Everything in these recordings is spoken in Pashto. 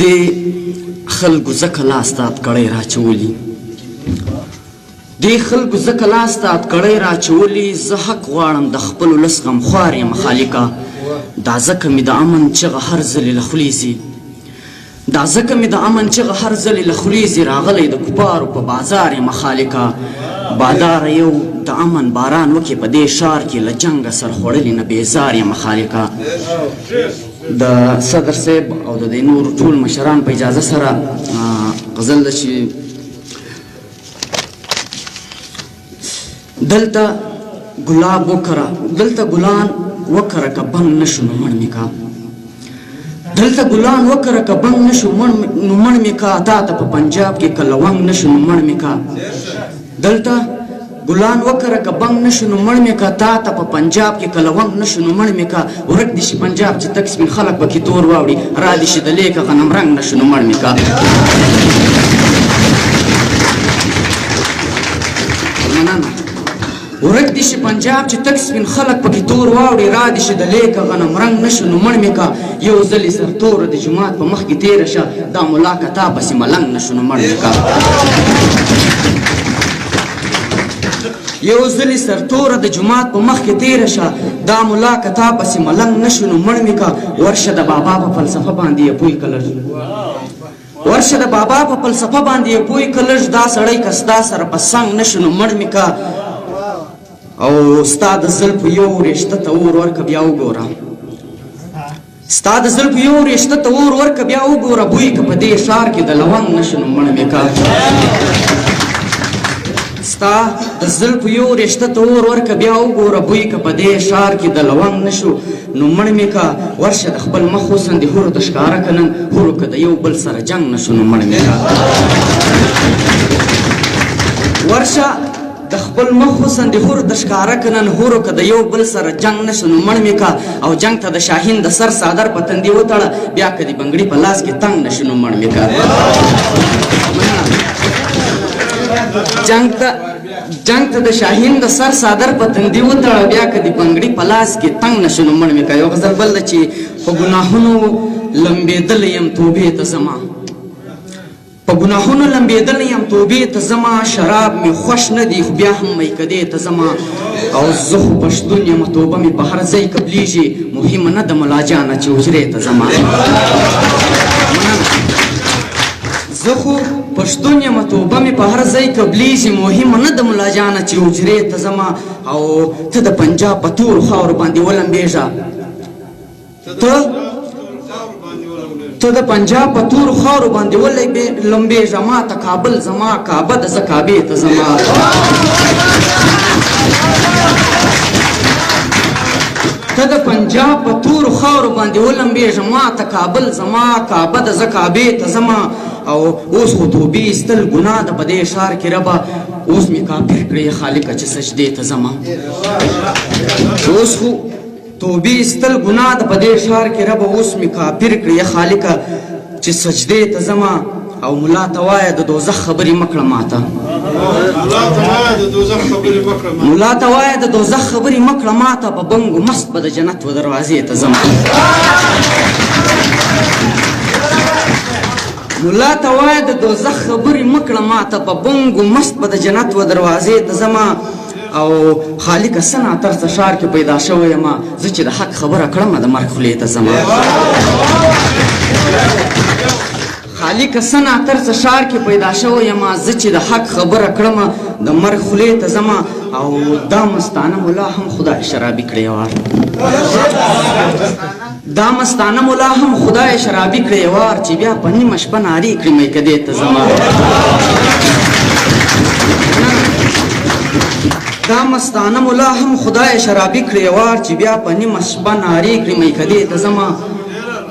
د خلکو ځکه لاس ته اتکړۍ راچولي دې خلکو ځکه لاس ته اتکړۍ راچولي زه حق غواړم د خپل ولس غمخوار یم خالقه دا ځکه مې د امن چغه هر ځلې له خولې ځي دا ځکه مې د امن چغه هر ځلې له خولې ځي راغلی د کفارو په بازار یم خالقه باداره یو د امن باران وکړي په دې ښار کې له جنګه سر خوړلي نه بیزار یم خالقه د صدر صاحب او د نورو ټول مشران په اجازه سره غزل ده چې دلته ګلاب وکره دلته ګلان وکره که بند نشو نو مړ مې کا دلته ګلان وکره که بند نشو نو مړ مې کا تا ته په پنجاب کې که لونګ نشو نو مړ مې کا دلته ګلان وکره که بنګ نشو نو مړ مې کا تا ته په پنجاب کې که لونګ نشو نو مړ مې کا ورک دې شي پنجاب چې تک سپین خلک پکې تور واوړي را دې شي د لیکه غنم رنګ نشو نو مړ مې کا مننه ورک دې شي پنجاب چې تک سپین خلک پکې تور واوړي را دې شي د لیکه غنم رنګ نشو نو مړ مې کا یو ځلې سرتوره د جومات په مخ کې تېره شه دا ملا که تا پسې ملنګ نشو نو مړ مې کا یو ځلې سرتوره د جومات په مخ کې تېره شه دا ملا که تا پسې ملنګ نشو نو مړ مې کا ورشه د بابا په فلسفه باندې یې پوی که لږ ورشه د بابا په فلسفه باندې یې پوی که لږ دا سړی که ستا سره په څنګ نشو نو مړ مې کا او ستا د زلفو یو رشته ته اور ورکه بیا وګوره ستا د زلفو یو رشته ته اور ورکه بیا وګوره بوی که په دې ښار کې د لونګ نشو نو مړ مې کا ستا د زلفو یو رشته ته اور ورکه بیا وګوره بوی که په دې ښار کې د لونګ نشو نو مړ مې کا ورشه د خپل مخ حسن د هورو ته ښکاره که نن هورو که د یو بل سره جنګ نشو نو مړ مې کا ورشه د خپل مخ حسن د هورو ته ښکاره که نن هورو که د یو بل سره جنګ نشو نو مړ مې کا او جنګ ته د شاهین د سر څادر په تندي وتړه بیا که د بنګړي په لاس کې تنګ نشو نو مړ مې کا جنگ ته د شاهین د سر څادر په تندي وتړه بیا که د بنګړي په لاس کې تنګ نشو نو مړ مې کا یو غزل بل ده چې په ګناهونو لمبېدلی یم توبې ته زما په ګناهونو لمبېدلی یم توبې ته زما شراب مې خوښ نه دی خو بیا هم میکدې ته زما او زه خو پښتون یم توبه مې په هر ځای قبلیږي مهمه نه ده ملا جانه چې حجرې ته زما زه خو پښتون یم توبه مې په هر ځای قبلیږي مهمه نه ده ملا جانه چې حجرې ته زما او ته د پنجاب په تورو خاورو باندې ولمبېږه ته د پنجاب په تورو خاورو باندې ولمبېږه ما ته کابل زما کعبه ده زه کعبې ته زما ته د پنجاب په تورو خاورو باندې ولمبېږه ما ته کابل زما کعبه ده زه کعبې ته زما او اوس خو توبې ایستل ګناه ده په دې ښار کې ربه اوس مې کافر کړې خالقه چې سجدې ته ځمه اوس خو توبې ایستل ګناه ده په دې ښار کې ربه اوس مې کافر کړې خالقه چې سجدې ته ځمه او ملا ته وایه د دوزخ خبرې مه کړه ماته ملا ته وایه د دوزخ خبرې مه کړه ماته په بنګو مست به د جنت و دروازې ته ځمه ملا ته وایه د دوزخ خبرې مه کړه ماته په بنګو مست به د جنت و دروازې ته ځمه او خالقه څه ناترڅه ښار کې پیدا شوی یم زه چې د حق خبره کړم د مرګ خولې ته ځمه خالقه څه ناترڅه ښار کې پیدا شوی یم زه چې د حق خبره کړم د مرګ خولې ته ځمه او دا مستانه ملا هم خدای شرابي کړی وار دا مستانه ملا هم خدای شرابي کړی وار چې بیا په نیمه شپه نارې کړي میکدې ته ځمه دا مستانه ملا هم خدای شرابي کړی وار چې بیا په نیمه شپه نارې کړي میکدې ته ځمه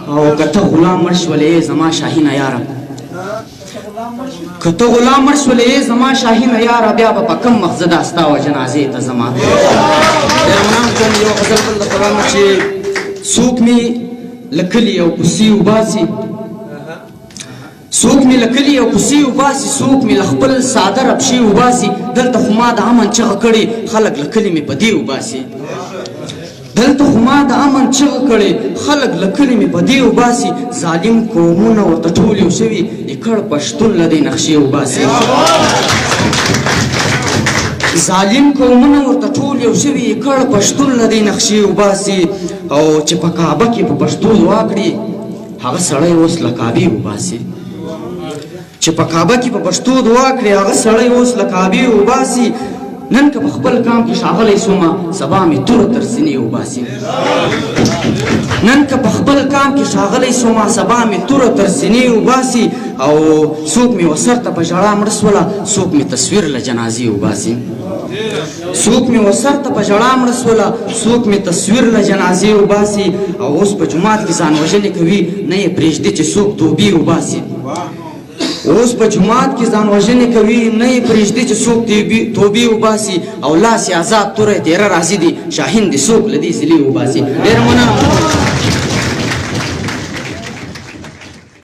او که ته غلام مړ شولې زما شاهینه یاره که ته غلام مړ شولې زما شاهینه یاره بیا به په کم مخ زه دا ستا و جنازې ته ځمه یو غزل بل د قرآن چې څوک مې له کلي او کوڅې وباسي څوک مې له کلي او کوڅې وباسي څوک مې له خپل څادر پښې وباسي دلته خو ما د امن چغه کړې خلک له کلي مې په دې وباسي دلته خو ما د امن چغه کړې خلک له کلي مې په دې وباسي ظالم قومونه ورته ټول یو شوي کړ پښتون له دې نقشې وباسي ظالم قومونه ورته ټول یو شوي کړ پښتون له دې نقشې وباسي او چې په کعبه کې په پښتو دعا کړي هغه سړی اوس له کعبې وباسي چې په کعبه کې په پښتو دعا کړي هغه سړی اوس له کعبې وباسي نن که په خپل کام کې ښاغلی سومه سبا مې توره تر سینې وباسي نن که په خپل کام کې ښاغلی سومه سبا مې توره تر سینې وباسي او څوک مې وسرته په ژړا مړه سوله څوک مې تصویر له جنازې وباسي څوک مې وسرته په ژړا مړه سوله څوک مې تصویر له جنازې وباسي او اوس په جومات کې ځان وژنې کوي نه یې پرېږدي چې څوک توبې وباسي اوس په جومات کې ځان وژنې کوي نه یې پرېږدي چې څوک توبې وباسي او لاس یې آزاد توری تیره راضي دي شاهین دې څوک له دې ضلې وباسي ډېره مننه